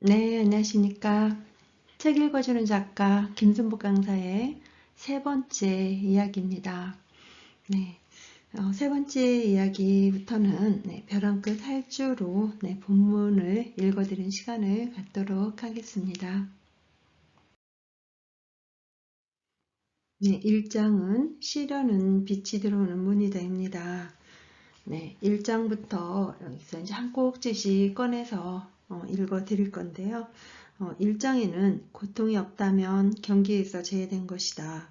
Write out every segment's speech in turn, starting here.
네, 안녕하십니까. 책 읽어주는 작가 김순복 강사의 세 번째 이야기입니다. 네, 세 번째 이야기부터는 벼랑 끝 할주로 본문을 읽어드리는 시간을 갖도록 하겠습니다. 네, 1장은 시련은 빛이 들어오는 문이다입니다. 네, 1장부터 여기서 이제 한 꼭지씩 꺼내서 읽어 드릴 건데요. 1장에는 고통이 없다면 경기에서 제외된 것이다.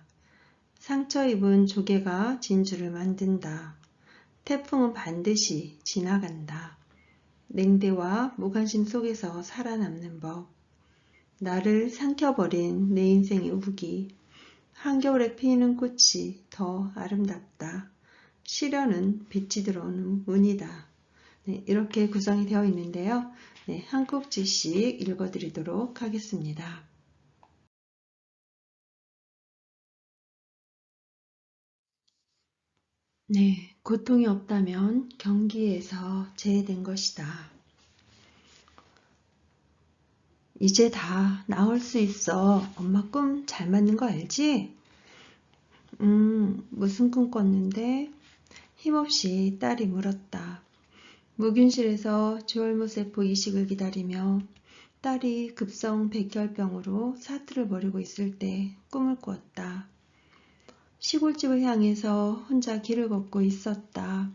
상처 입은 조개가 진주를 만든다. 태풍은 반드시 지나간다. 냉대와 무관심 속에서 살아남는 법. 나를 삼켜버린 내 인생의 우기. 한겨울에 피는 꽃이 더 아름답다. 시련은 빛이 들어오는 문이다. 네, 이렇게 구성이 되어 있는데요. 네, 한 꼭지씩 읽어드리도록 하겠습니다. 네, 고통이 없다면 경기에서 제외된 것이다. 이제 다 나올 수 있어. 엄마 꿈 잘 맞는 거 알지? 무슨 꿈 꿨는데? 힘없이 딸이 물었다. 무균실에서 조혈모세포 이식을 기다리며 딸이 급성 백혈병으로 사투를 벌이고 있을 때 꿈을 꾸었다. 시골집을 향해서 혼자 길을 걷고 있었다.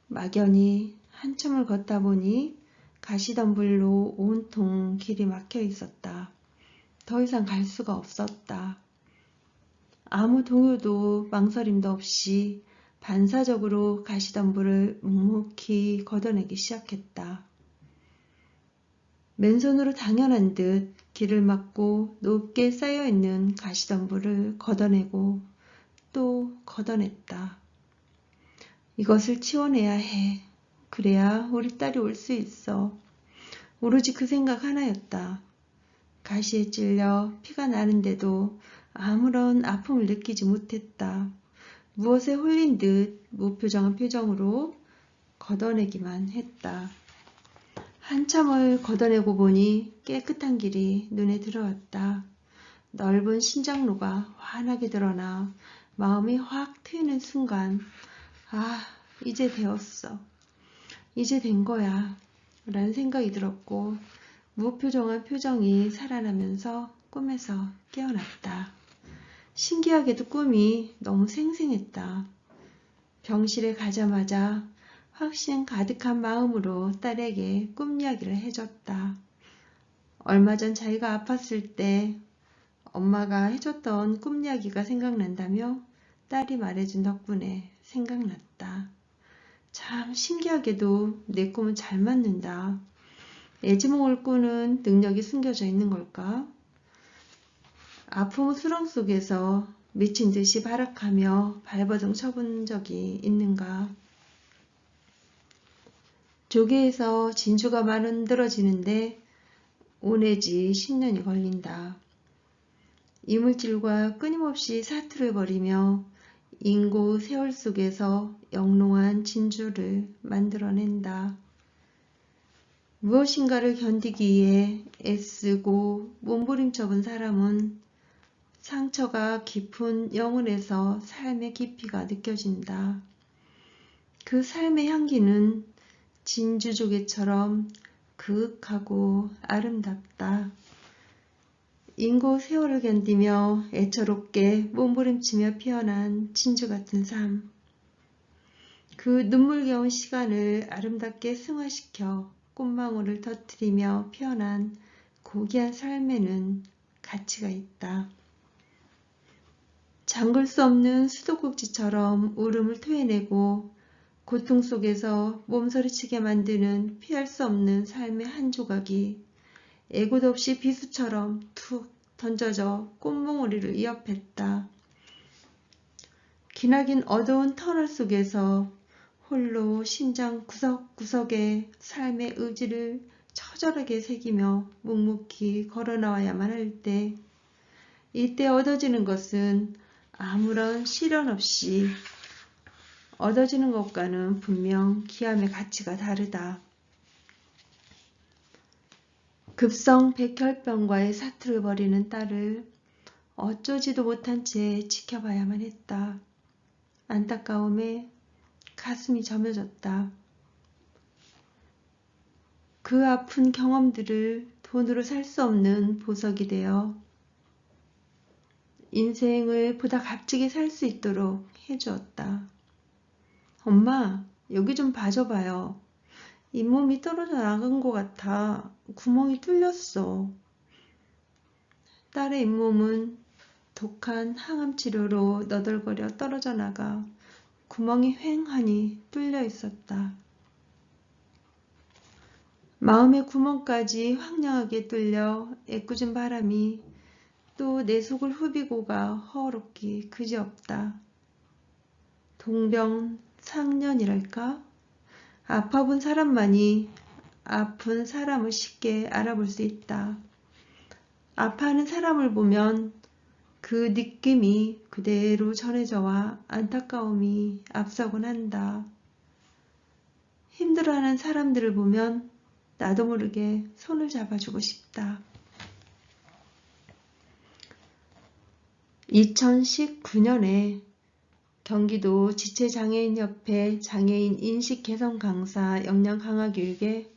막연히 한참을 걷다 보니 가시덤불로 온통 길이 막혀 있었다. 더 이상 갈 수가 없었다. 아무 동요도 망설임도 없이 반사적으로 가시덤불을 묵묵히 걷어내기 시작했다. 맨손으로 당연한 듯 길을 막고 높게 쌓여있는 가시덤불을 걷어내고 또 걷어냈다. 이것을 치워내야 해. 그래야 우리 딸이 올 수 있어. 오로지 그 생각 하나였다. 가시에 찔려 피가 나는데도 아무런 아픔을 느끼지 못했다. 무엇에 홀린 듯 무표정한 표정으로 걷어내기만 했다. 한참을 걷어내고 보니 깨끗한 길이 눈에 들어왔다. 넓은 신장로가 환하게 드러나 마음이 확 트이는 순간 아, 이제 되었어. 이제 된 거야. 라는 생각이 들었고 무표정한 표정이 살아나면서 꿈에서 깨어났다. 신기하게도 꿈이 너무 생생했다. 병실에 가자마자 확신 가득한 마음으로 딸에게 꿈 이야기를 해줬다. 얼마 전 자기가 아팠을 때 엄마가 해줬던 꿈 이야기가 생각난다며 딸이 말해준 덕분에 생각났다. 참 신기하게도 내 꿈은 잘 맞는다. 애지몽을 꾸는 능력이 숨겨져 있는 걸까? 아픔 수렁 속에서 미친 듯이 발악하며 발버둥 쳐본 적이 있는가? 조개에서 진주가 만들어지는데 5 내지 10년이 걸린다. 이물질과 끊임없이 사투를 벌이며 인고 세월 속에서 영롱한 진주를 만들어낸다. 무엇인가를 견디기 위해 애쓰고 몸부림쳐본 사람은 상처가 깊은 영혼에서 삶의 깊이가 느껴진다. 그 삶의 향기는 진주조개처럼 그윽하고 아름답다. 인고 세월을 견디며 애처롭게 몸부림치며 피어난 진주 같은 삶. 그 눈물겨운 시간을 아름답게 승화시켜 꽃망울을 터뜨리며 피어난 고귀한 삶에는 가치가 있다. 잠글 수 없는 수도꼭지처럼 울음을 토해내고 고통 속에서 몸서리치게 만드는 피할 수 없는 삶의 한 조각이 애고도 없이 비수처럼 툭 던져져 꽃몽우리를 위협했다. 기나긴 어두운 터널 속에서 홀로 심장 구석구석에 삶의 의지를 처절하게 새기며 묵묵히 걸어나와야만 할 때, 이때 얻어지는 것은 아무런 시련 없이 얻어지는 것과는 분명 기함의 가치가 다르다. 급성 백혈병과의 사투를 벌이는 딸을 어쩌지도 못한 채 지켜봐야만 했다. 안타까움에 가슴이 저며졌다. 그 아픈 경험들을 돈으로 살 수 없는 보석이 되어 인생을 보다 값지게 살 수 있도록 해주었다. 엄마, 여기 좀 봐줘봐요. 잇몸이 떨어져 나간 것 같아. 구멍이 뚫렸어. 딸의 잇몸은 독한 항암 치료로 너덜거려 떨어져 나가 구멍이 휑하니 뚫려 있었다. 마음의 구멍까지 황량하게 뚫려 애꿎은 바람이 또 내 속을 후비고가 허어롭기 그지없다. 동병상련이랄까? 아파본 사람만이 아픈 사람을 쉽게 알아볼 수 있다. 아파하는 사람을 보면 그 느낌이 그대로 전해져와 안타까움이 앞서곤 한다. 힘들어하는 사람들을 보면 나도 모르게 손을 잡아주고 싶다. 2019년에 경기도 지체장애인협회 장애인 인식개선 강사 역량 강화 교육에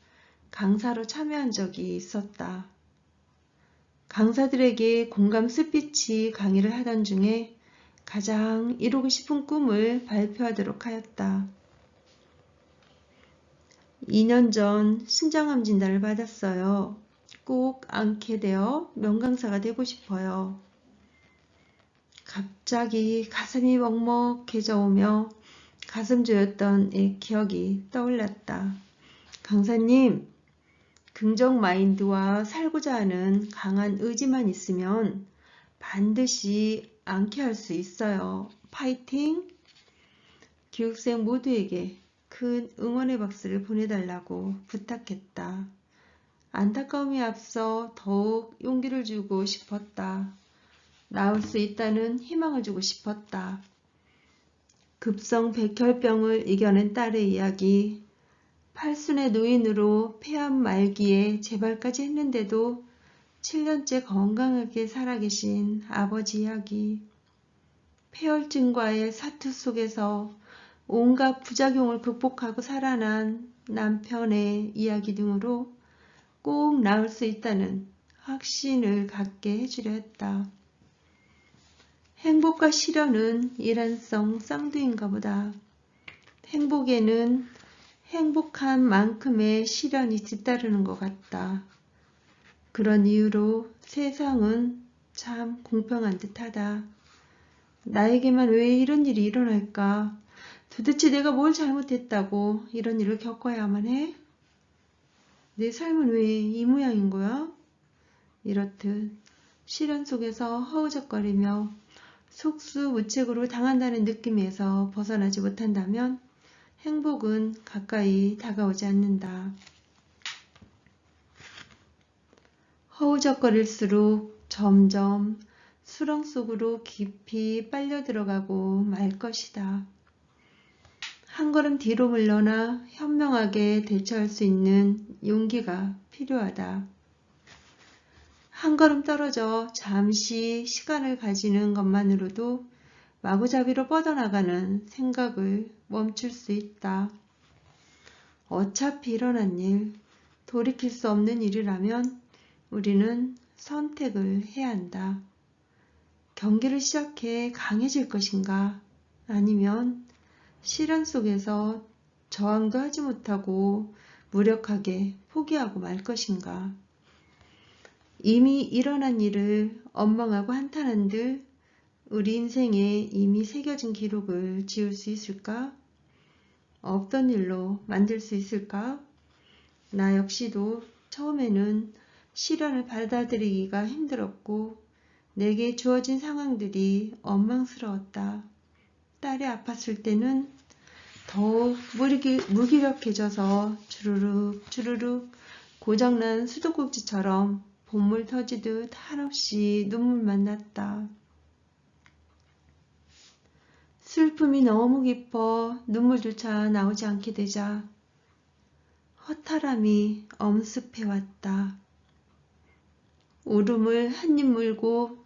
강사로 참여한 적이 있었다. 강사들에게 공감 스피치 강의를 하던 중에 가장 이루고 싶은 꿈을 발표하도록 하였다. 2년 전 신장암 진단을 받았어요. 꼭 앓게 되어 명강사가 되고 싶어요. 갑자기 가슴이 먹먹해져 오며 가슴 조였던 기억이 떠올랐다. 강사님, 긍정 마인드와 살고자 하는 강한 의지만 있으면 반드시 앓게 할 수 있어요. 파이팅! 교육생 모두에게 큰 응원의 박수를 보내달라고 부탁했다. 안타까움이 앞서 더욱 용기를 주고 싶었다. 나을 수 있다는 희망을 주고 싶었다. 급성 백혈병을 이겨낸 딸의 이야기, 팔순의 노인으로 폐암 말기에 재발까지 했는데도 7년째 건강하게 살아계신 아버지 이야기, 폐혈증과의 사투 속에서 온갖 부작용을 극복하고 살아난 남편의 이야기 등으로 꼭 나을 수 있다는 확신을 갖게 해주려 했다. 행복과 시련은 일란성 쌍두인가 보다. 행복에는 행복한 만큼의 시련이 뒤따르는 것 같다. 그런 이유로 세상은 참 공평한 듯하다. 나에게만 왜 이런 일이 일어날까? 도대체 내가 뭘 잘못했다고 이런 일을 겪어야만 해? 내 삶은 왜 이 모양인 거야? 이렇듯 시련 속에서 허우적거리며 속수무책으로 당한다는 느낌에서 벗어나지 못한다면 행복은 가까이 다가오지 않는다. 허우적거릴수록 점점 수렁 속으로 깊이 빨려 들어가고 말 것이다. 한 걸음 뒤로 물러나 현명하게 대처할 수 있는 용기가 필요하다. 한 걸음 떨어져 잠시 시간을 가지는 것만으로도 마구잡이로 뻗어나가는 생각을 멈출 수 있다. 어차피 일어난 일, 돌이킬 수 없는 일이라면 우리는 선택을 해야 한다. 경기를 시작해 강해질 것인가? 아니면 시련 속에서 저항도 하지 못하고 무력하게 포기하고 말 것인가? 이미 일어난 일을 원망하고 한탄한들 우리 인생에 이미 새겨진 기록을 지울 수 있을까? 없던 일로 만들 수 있을까? 나 역시도 처음에는 시련을 받아들이기가 힘들었고 내게 주어진 상황들이 원망스러웠다. 딸이 아팠을 때는 더욱 무기력해져서 주르륵 주르륵 고장난 수도꼭지처럼 본물 터지듯 한없이 눈물만 났다. 슬픔이 너무 깊어 눈물조차 나오지 않게 되자 허탈함이 엄습해왔다. 울음을 한 입 물고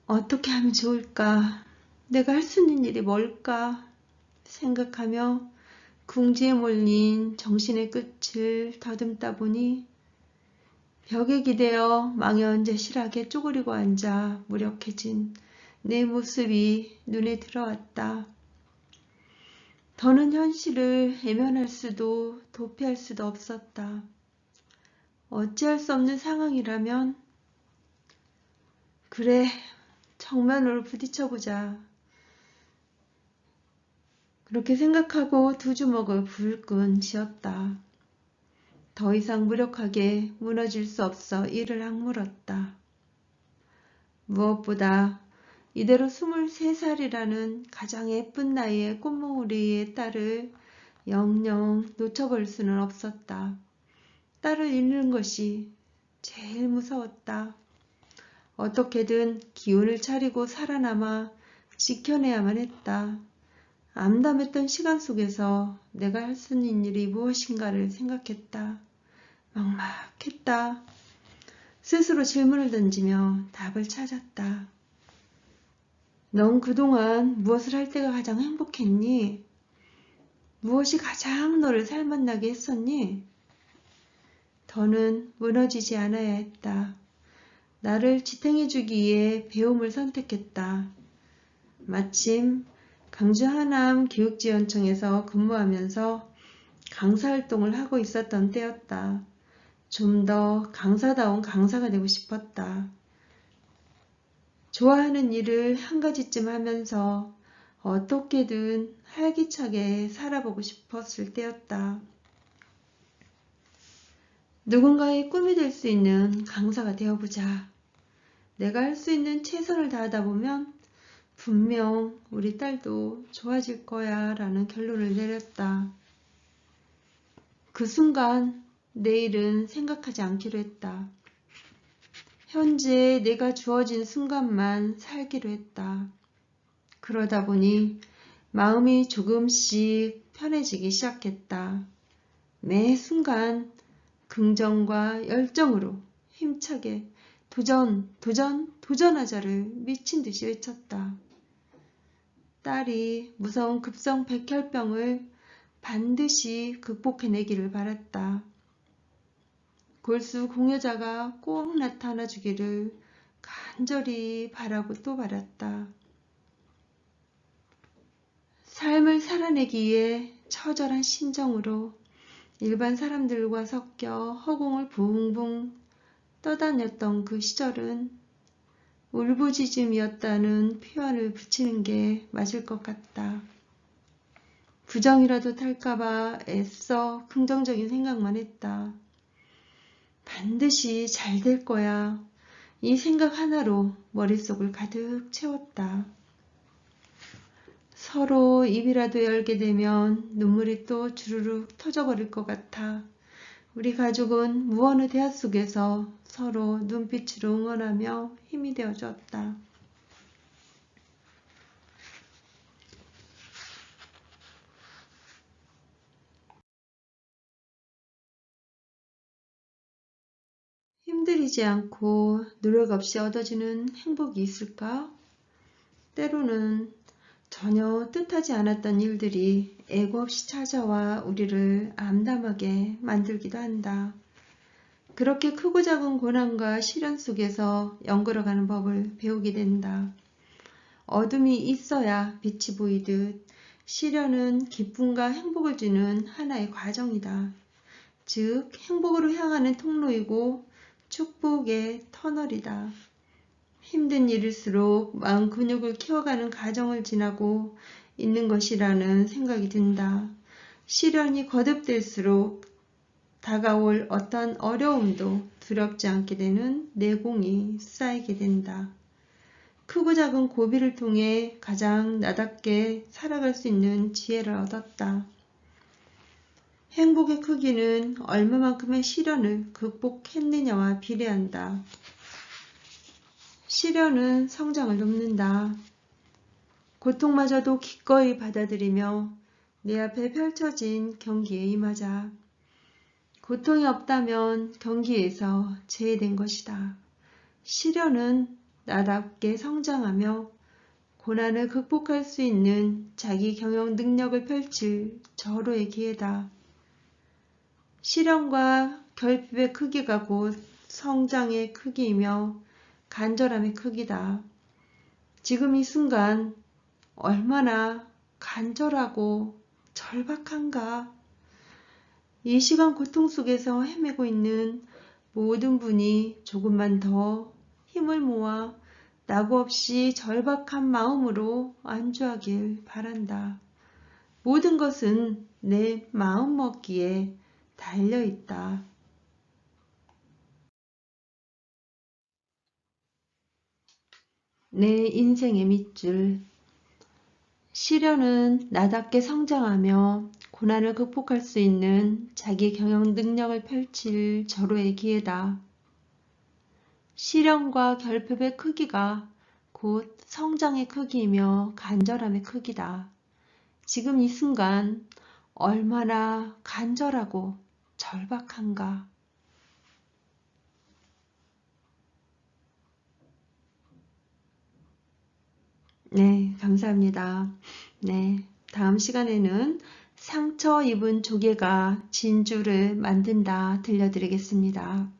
어떻게 하면 좋을까? 내가 할 수 있는 일이 뭘까? 생각하며 궁지에 몰린 정신의 끝을 더듬다 보니 벽에 기대어 망연자실하게 쪼그리고 앉아 무력해진 내 모습이 눈에 들어왔다. 더는 현실을 외면할 수도 도피할 수도 없었다. 어찌할 수 없는 상황이라면 그래, 정면으로 부딪혀보자. 그렇게 생각하고 두 주먹을 불끈 쥐었다. 더 이상 무력하게 무너질 수 없어 이를 악물었다. 무엇보다 이대로 23살이라는 가장 예쁜 나이의 꽃몽우리의 딸을 영영 놓쳐버릴 수는 없었다. 딸을 잃는 것이 제일 무서웠다. 어떻게든 기운을 차리고 살아남아 지켜내야만 했다. 암담했던 시간 속에서 내가 할 수 있는 일이 무엇인가를 생각했다. 막막했다. 스스로 질문을 던지며 답을 찾았다. 넌 그동안 무엇을 할 때가 가장 행복했니? 무엇이 가장 너를 살맛나게 했었니? 더는 무너지지 않아야 했다. 나를 지탱해주기 위해 배움을 선택했다. 마침 강주 하남 교육지원청에서 근무하면서 강사활동을 하고 있었던 때였다. 좀 더 강사다운 강사가 되고 싶었다. 좋아하는 일을 한 가지쯤 하면서 어떻게든 활기차게 살아보고 싶었을 때였다. 누군가의 꿈이 될 수 있는 강사가 되어보자. 내가 할 수 있는 최선을 다하다 보면 분명 우리 딸도 좋아질 거야 라는 결론을 내렸다. 그 순간 내일은 생각하지 않기로 했다. 현재 내가 주어진 순간만 살기로 했다. 그러다 보니 마음이 조금씩 편해지기 시작했다. 매 순간 긍정과 열정으로 힘차게 도전, 도전, 도전하자를 미친 듯이 외쳤다. 딸이 무서운 급성 백혈병을 반드시 극복해내기를 바랐다. 골수 공여자가 꼭 나타나주기를 간절히 바라고 또 바랐다. 삶을 살아내기 위해 처절한 심정으로 일반 사람들과 섞여 허공을 붕붕 떠다녔던 그 시절은 울부짖음이었다는 표현을 붙이는 게 맞을 것 같다. 부정이라도 탈까봐 애써 긍정적인 생각만 했다. 반드시 잘 될 거야. 이 생각 하나로 머릿속을 가득 채웠다. 서로 입이라도 열게 되면 눈물이 또 주르륵 터져버릴 것 같아. 우리 가족은 무언의 대화 속에서 서로 눈빛으로 응원하며 힘이 되어주었다. 힘들이지 않고 노력 없이 얻어지는 행복이 있을까? 때로는 전혀 뜻하지 않았던 일들이 애고 없이 찾아와 우리를 암담하게 만들기도 한다. 그렇게 크고 작은 고난과 시련 속에서 연걸어가는 법을 배우게 된다. 어둠이 있어야 빛이 보이듯 시련은 기쁨과 행복을 주는 하나의 과정이다. 즉 행복으로 향하는 통로이고 축복의 터널이다. 힘든 일일수록 마음 근육을 키워가는 과정을 지나고 있는 것이라는 생각이 든다. 시련이 거듭될수록 다가올 어떤 어려움도 두렵지 않게 되는 내공이 쌓이게 된다. 크고 작은 고비를 통해 가장 나답게 살아갈 수 있는 지혜를 얻었다. 행복의 크기는 얼마만큼의 시련을 극복했느냐와 비례한다. 시련은 성장을 돕는다. 고통마저도 기꺼이 받아들이며 내 앞에 펼쳐진 경기에 임하자. 고통이 없다면 경기에서 제외된 것이다. 시련은 나답게 성장하며 고난을 극복할 수 있는 자기 경영 능력을 펼칠 절호의 기회다. 시련과 결핍의 크기가 곧 성장의 크기이며 간절함의 크기다. 지금 이 순간 얼마나 간절하고 절박한가. 이 시간 고통 속에서 헤매고 있는 모든 분이 조금만 더 힘을 모아 낙오 없이 절박한 마음으로 안주하길 바란다. 모든 것은 내 마음먹기에 달려있다. 내 인생의 밑줄. 시련은 나답게 성장하며 고난을 극복할 수 있는 자기 경영 능력을 펼칠 절호의 기회다. 시련과 결핍의 크기가 곧 성장의 크기이며 간절함의 크기다. 지금 이 순간 얼마나 간절하고 절박한가. 네, 감사합니다. 네, 다음 시간에는 상처 입은 조개가 진주를 만든다 들려드리겠습니다.